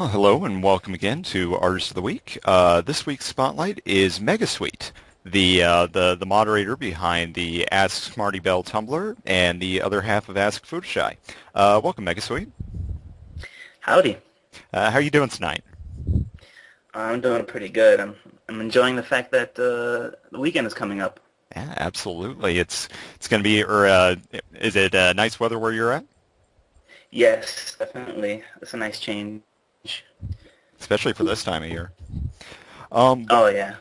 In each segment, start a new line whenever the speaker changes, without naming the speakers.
Well, hello and welcome again to Artist of the Week. This week's spotlight is Megasweet, the moderator behind the Ask Smarty Bell Tumblr and the other half of Ask Foodshy. Welcome, Megasweet.
Howdy.
How are you doing tonight?
I'm doing pretty good. I'm enjoying the fact that the weekend is coming up.
Yeah, absolutely. It's going to be, is it nice weather where you're at?
Yes, definitely. It's a nice change.
Especially for this time of year. Um,
Oh yeah.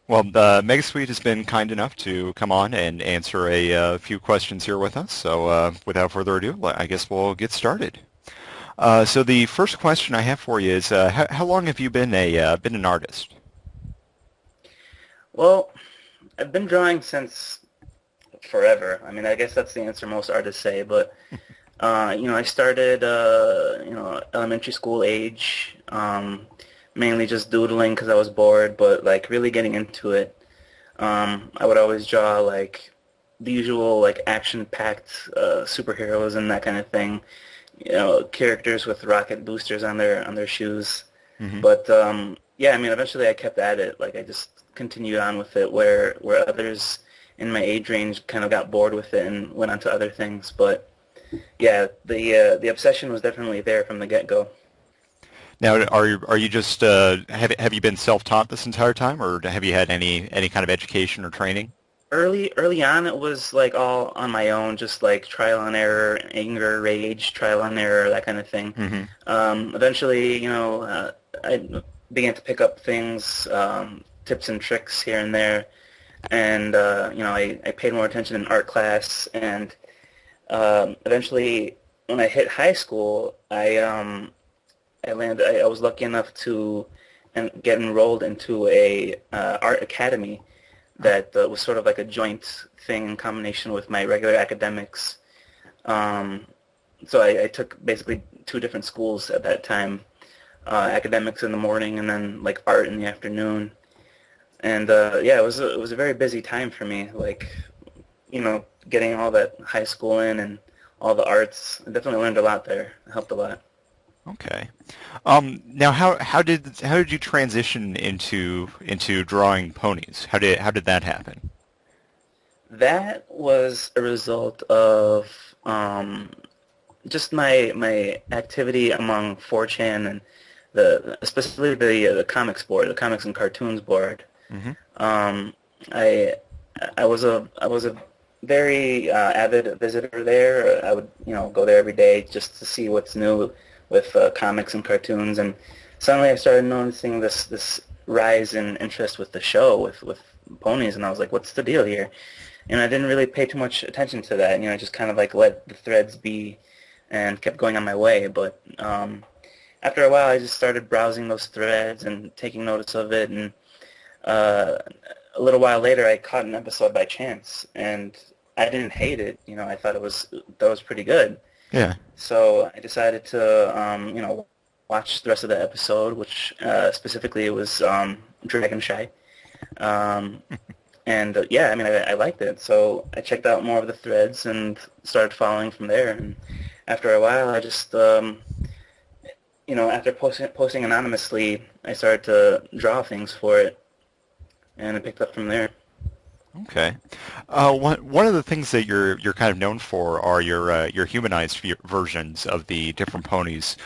Megasweet has been kind enough to come on and answer a few questions here with us. So without further ado, I guess we'll get started. So the first question I have for you is, how long have you been an artist?
Well, I've been drawing since forever. I mean, I guess that's the answer most artists say, but I started elementary school age, mainly just doodling because I was bored, but like really getting into it. I would always draw like the usual like action-packed superheroes and that kind of thing. Characters with rocket boosters on their shoes.
Hmm.
But yeah, I mean, eventually I kept at it. Like I just continued on with it, where others in my age range kind of got bored with it and went on to other things. But yeah, the obsession was definitely there from the get-go.
Now, are you just have you been self-taught this entire time, or have you had any kind of education or training?
Early on, it was like all on my own, just like trial and error, anger, rage, trial and error, that kind of thing.
Hmm.
Eventually, I began to pick up things, tips and tricks here and there, and I paid more attention in art class, and eventually, when I hit high school, I was lucky enough to get enrolled into a art academy that was sort of like a joint thing in combination with my regular academics. Um, so I took basically two different schools at that time, academics in the morning and then like art in the afternoon. And yeah, it was a very busy time for me. Like, getting all that high school in and all the arts. I definitely learned a lot there. It helped a lot.
Okay. Now, how did you transition into drawing ponies? How did that happen?
That was a result of just my activity among 4chan and specifically the comics board, the comics and cartoons board.
Hmm.
Um, I I was a very avid visitor there. I would go there every day just to see what's new with comics and cartoons, and suddenly I started noticing this rise in interest with the show with ponies, and I was like, what's the deal here? And I didn't really pay too much attention to that. I just kind of like let the threads be and kept going on my way. But after a while, I just started browsing those threads and taking notice of it. And uh, a little while later, I caught an episode by chance, and I didn't hate it. I thought that was pretty good.
Yeah.
So I decided to watch the rest of the episode, which specifically it was Dragon Shy. Um, and yeah, I mean, I liked it. So I checked out more of the threads and started following from there. And after a while, I just, after posting anonymously, I started to draw things for it, and it picked up from there.
Okay. One of the things that you're kind of known for are your humanized versions of the different ponies.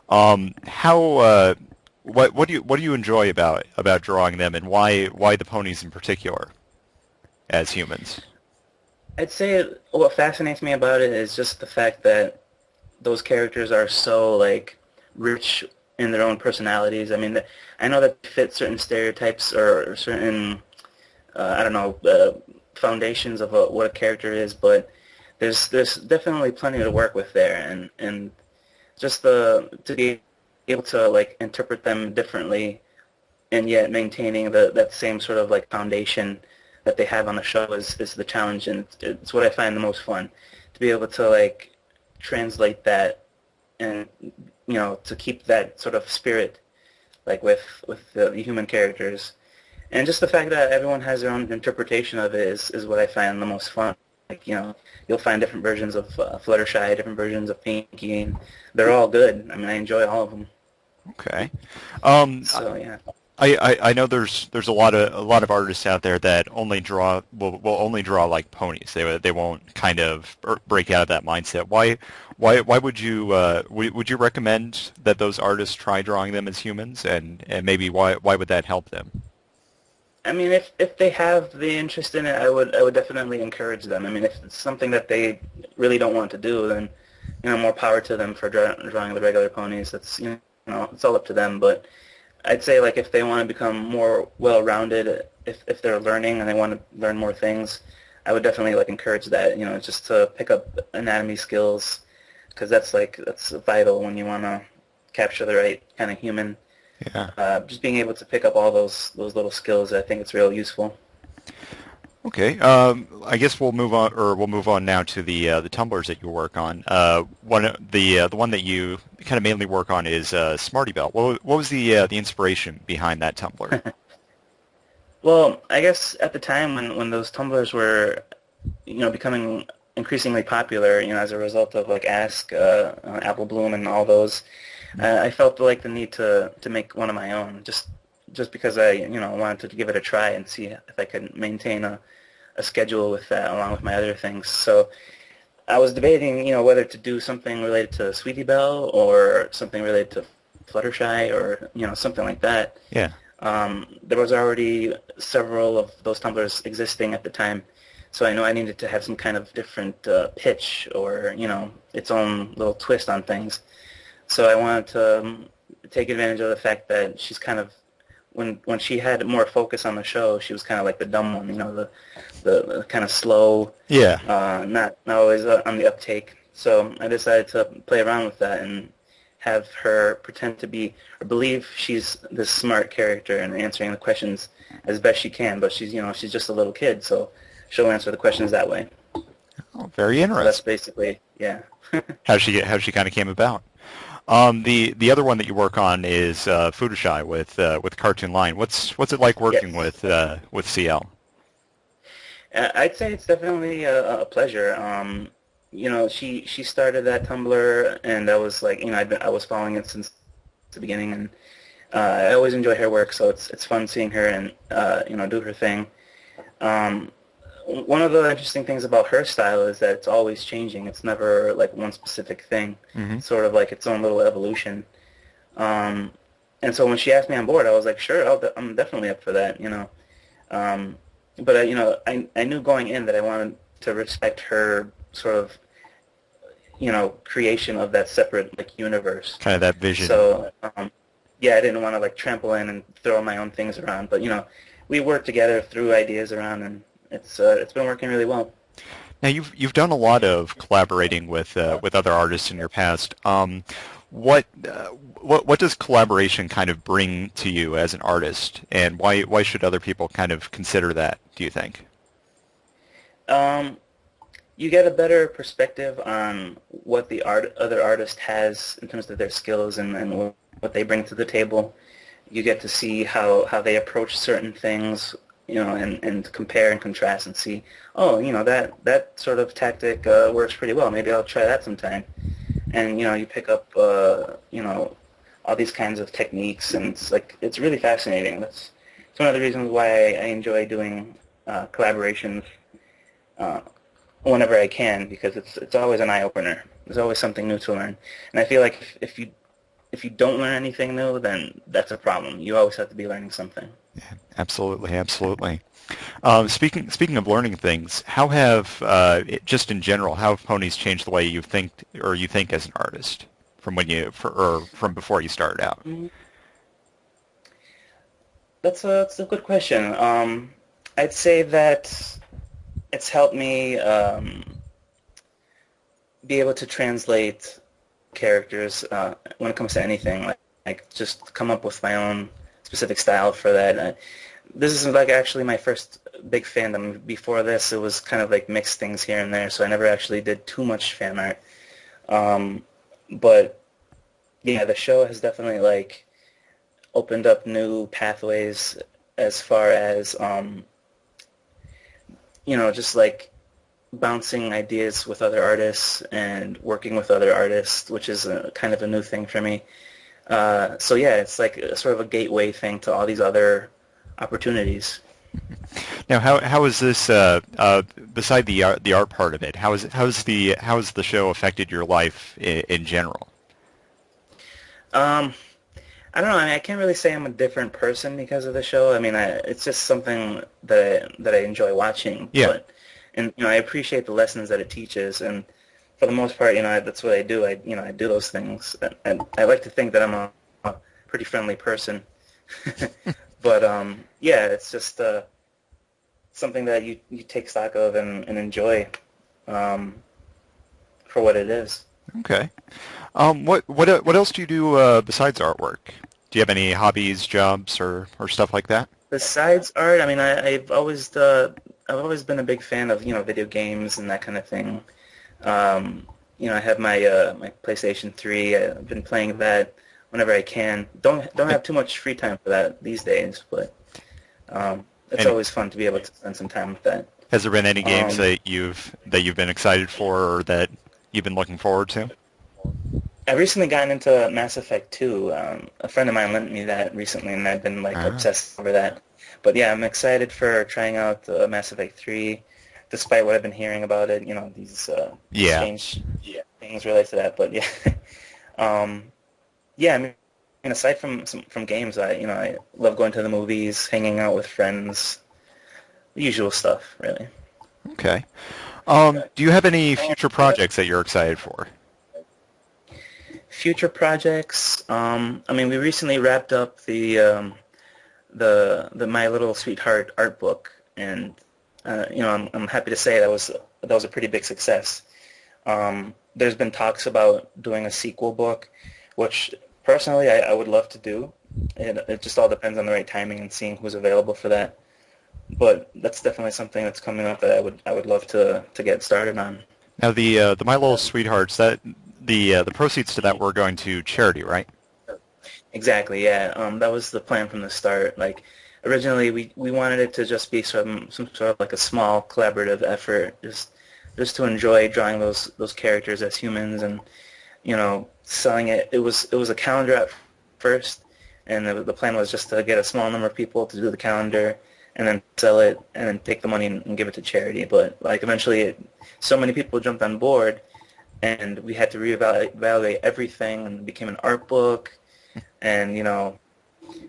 How what do you enjoy about drawing them, and why the ponies in particular as humans?
I'd say what fascinates me about it is just the fact that those characters are so like rich in their own personalities. I mean, I know that they fit certain stereotypes or certain I don't know foundations of what a character is, but there's definitely plenty to work with there, and just to be able to like interpret them differently and yet maintaining that same sort of like foundation that they have on the show is the challenge, and it's what I find the most fun to be able to like translate that and to keep that sort of spirit like with the human characters, and just the fact that everyone has their own interpretation of it is what I find the most fun. Like you'll find different versions of Fluttershy, different versions of Pinky, and they're all good. I mean, I enjoy all of them.
Okay. Um,
So yeah.
I know there's a lot of artists out there that only draw will only draw like ponies. They won't kind of break out of that mindset. Why would you would you recommend that those artists try drawing them as humans, and maybe why would that help them?
I mean, if they have the interest in it, I would definitely encourage them. I mean, if it's something that they really don't want to do, then more power to them for drawing the regular ponies. That's it's all up to them. But I'd say like if they want to become more well-rounded, if they're learning and they want to learn more things, I would definitely like encourage that. Just to pick up anatomy skills, because that's vital when you want to capture the right kind of human.
Yeah.
Just being able to pick up all those little skills, I think it's real useful.
Okay. I guess we'll move on now to the tumblers that you work on. The one that you kind of mainly work on is Smarty Belt. What was the inspiration behind that tumbler?
Well, I guess at the time when those tumblers were, becoming increasingly popular, as a result of like Ask, Apple Bloom, and all those, I felt like the need to make one of my own, just because I wanted to give it a try and see if I could maintain a schedule with that along with my other things. So I was debating, whether to do something related to Sweetie Belle or something related to Fluttershy or something like that.
Yeah.
There was already several of those tumblers existing at the time, so I know I needed to have some kind of different pitch or its own little twist on things. So I wanted to take advantage of the fact that she's kind of when she had more focus on the show, she was kind of like the dumb one, the kind of slow,
Yeah.
not always on the uptake. So I decided to play around with that and have her pretend to be or believe she's this smart character and answering the questions as best she can, but she's just a little kid, so she'll answer the questions that way.
Oh, very
So that's
interesting.
basically, yeah.
How she kind of came about. The other one that you work on is Fluttershy with Cartoon Line. What's it like working
Yes.
with CL?
I'd say it's definitely a pleasure. She started that Tumblr, and I was like, I was following it since the beginning, and I always enjoy her work, so it's fun seeing her and do her thing. Um, One of the interesting things about her style is that it's always changing. It's never like one specific thing.
Hmm.
It's sort of like its own little evolution. Um, and so when she asked me on board, I was like, sure, I'm definitely up for that. Um, but I knew going in that I wanted to respect her sort of creation of that separate like universe.
Kind of that vision.
So yeah, I didn't want to like trample in and throw my own things around. But we worked together, threw ideas around, and it's been working really well.
Now you've done a lot of collaborating with other artists in your past. What does collaboration kind of bring to you as an artist, and why should other people kind of consider that, do you think?
Um, you get a better perspective on what the other artist has in terms of their skills and what they bring to the table. You get to see how they approach certain things, and compare and contrast and see, oh, that sort of tactic works pretty well. Maybe I'll try that sometime. And you pick up, all these kinds of techniques, and it's really fascinating. It's one of the reasons why I enjoy doing collaborations uh, whenever I can, because it's always an eye opener. There's always something new to learn, and I feel like if you don't learn anything new, then that's a problem. You always have to be learning something.
Absolutely, absolutely. Speaking of learning things, how have just in general, how have ponies changed the way you think as an artist from or from before you started out?
Mhm. That's a good question. I'd say that it's helped me be able to translate characters when it comes to anything. Like just come up with my own specific style for that. This is like actually my first big fandom. Before this, it was kind of like mixed things here and there, so I never actually did too much fan art. Um, but yeah, the show has definitely like opened up new pathways as far as just like bouncing ideas with other artists and working with other artists, which is kind of a new thing for me. So yeah, it's like a, sort of a gateway thing to all these other opportunities.
Now, how is this beside the art part of it? How has the show affected your life in general?
Um, I don't know. I mean, I can't really say I'm a different person because of the show. I mean, it's just something that I enjoy watching.
Yeah.
But and I appreciate the lessons that it teaches, and for the most part, that's what I do. I do those things, and I like to think that I'm a pretty friendly person. But yeah, it's just something that you take stock of and enjoy um, for what it is.
Okay. What else do you do besides artwork? Do you have any hobbies, jobs, or stuff like that?
Besides art, I mean, I've always been a big fan of video games and that kind of thing. I have my PlayStation 3. I've been playing that whenever I can. Don't
And,
have too much free time for that these days, but it's
and
always fun to be able to spend some time with that.
has there been any games
Um,
that you've been excited for or that you've been looking forward to?
I've recently gotten into Mass Effect 2. A friend of mine lent me that recently, and I've been like
Ah.
obsessed over that. But yeah, I'm excited for trying out Mass Effect 3, despite what I've been hearing about it. These
Yeah.
strange things related to that. But yeah, um, yeah. I mean, aside from games, I love going to the movies, hanging out with friends, the usual stuff, really.
Okay. Do you have any future projects that you're excited for?
Future projects. I mean, we recently wrapped up the My Little Sweetheart art book, and I'm happy to say that was a pretty big success. There's been talks about doing a sequel book, which personally I would love to do. It just all depends on the right timing and seeing who's available for that. But that's definitely something that's coming up that I would love to get started on.
Now the My Little Sweethearts that the proceeds to that were going to charity, right?
Exactly, yeah. That was the plan from the start. Like originally, we wanted it to just be some sort of like a small collaborative effort, just to enjoy drawing those characters as humans and selling it. It was a calendar at first, and the plan was just to get a small number of people to do the calendar and then sell it and then take the money and give it to charity. But like eventually, so many people jumped on board, and we had to reevaluate everything, and it became an art book, and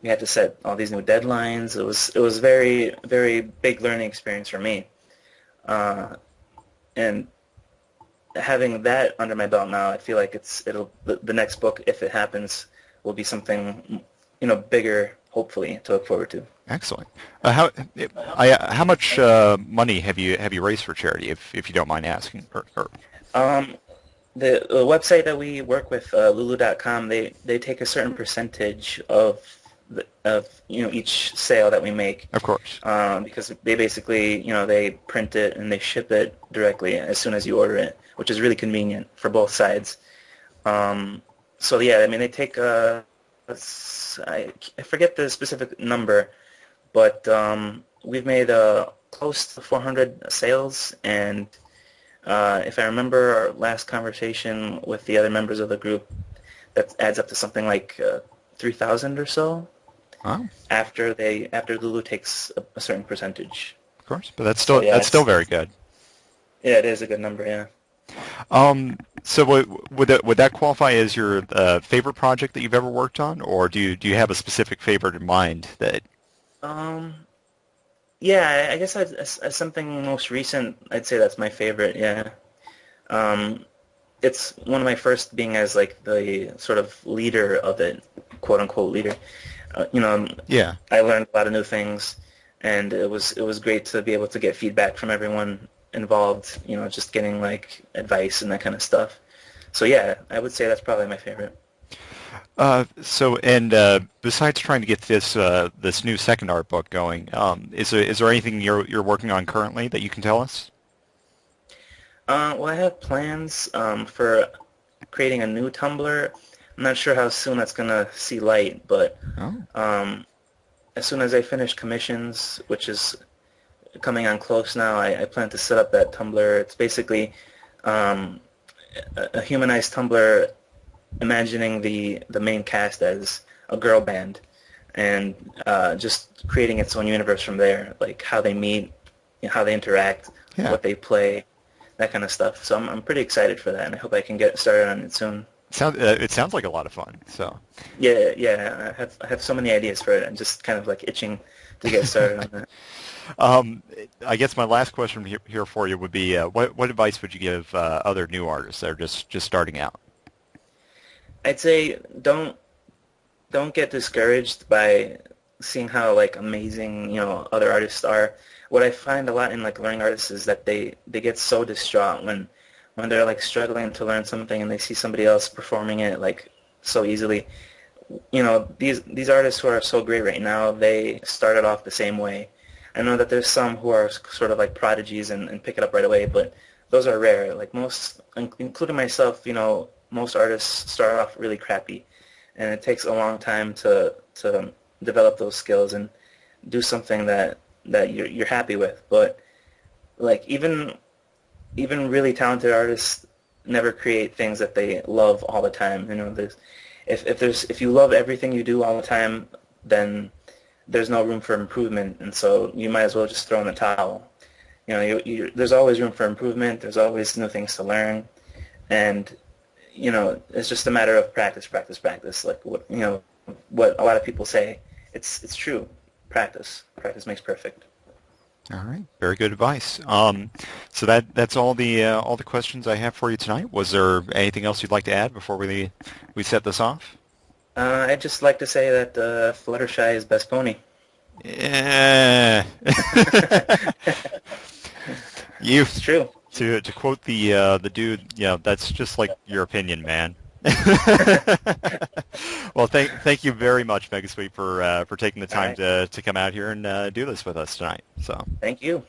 we had to set all these new deadlines. It was very very big learning experience for me, and having that under my belt now, I feel like the next book, if it happens, will be something bigger, hopefully, to look forward to.
Excellent. How much money have you raised for charity, if you don't mind asking?
Um, the website that we work with, Lulu.com, they take a certain percentage of each sale that we make,
Of course.
because they basically they print it and they ship it directly as soon as you order it, which is really convenient for both sides. So yeah, I mean they take I forget the specific number, but we've made close to 400 sales, and if I remember our last conversation with the other members of the group, that adds up to something like 3,000 or so
Oh,
after Lulu takes a certain percentage.
of course. But that's
So
still
yeah,
that's still very good.
yeah, it is a good number. Yeah.
So would that qualify as your favorite project that you've ever worked on, or do you have a specific favorite in mind that?
Um, yeah, I guess as something most recent, I'd say that's my favorite. Yeah. Um, it's one of my first being as like the sort of leader of it, quote unquote leader. Uh, you know,
Yeah.
I learned a lot of new things, and it was great to be able to get feedback from everyone involved. Just getting like advice and that kind of stuff. So yeah, I would say that's probably my favorite.
Besides trying to get this new second art book going, is there anything you're working on currently that you can tell us?
Well, I have plans for creating a new Tumblr. I'm not sure how soon that's gonna see light, but
Oh.
um, as soon as I finish commissions, which is coming on close now, I plan to set up that Tumblr. It's basically um, a humanized Tumblr imagining the main cast as a girl band and just creating its own universe from there, like how they meet, how they interact,
Yeah.
what they play, that kind of stuff. So I'm pretty excited for that, and I hope I can get started on it soon.
It sounds like a lot of fun. So,
Yeah, yeah, I have so many ideas for it. I'm just kind of like itching to get started on that.
um, I guess my last question here for you would be, what advice would you give other new artists that are just starting out?
I'd say don't get discouraged by seeing how like amazing other artists are. What I find a lot in like learning artists is that they get so distraught when they're like struggling to learn something and they see somebody else performing it like so easily. These artists who are so great right now, they started off the same way. I know that there's some who are sort of like prodigies and pick it up right away, but those are rare. Like most, including myself, most artists start off really crappy, and it takes a long time to develop those skills and do something that you're happy with. But like even really talented artists never create things that they love all the time. If you love everything you do all the time, then there's no room for improvement, and so you might as well just throw in the towel. There's always room for improvement. There's always new things to learn, and it's just a matter of practice, practice, practice. Like what a lot of people say. It's true. Practice. Practice makes perfect.
All right, very good advice. So that's all the questions I have for you tonight. Was there anything else you'd like to add before we set this off?
I'd just like to say that Fluttershy is best pony.
Yeah. You
It's true.
to quote the dude, that's just like your opinion, man. Well, thank you very much, Megasweet, for taking the
All
time
right.
to come out here and do this with us tonight. So.
Thank you.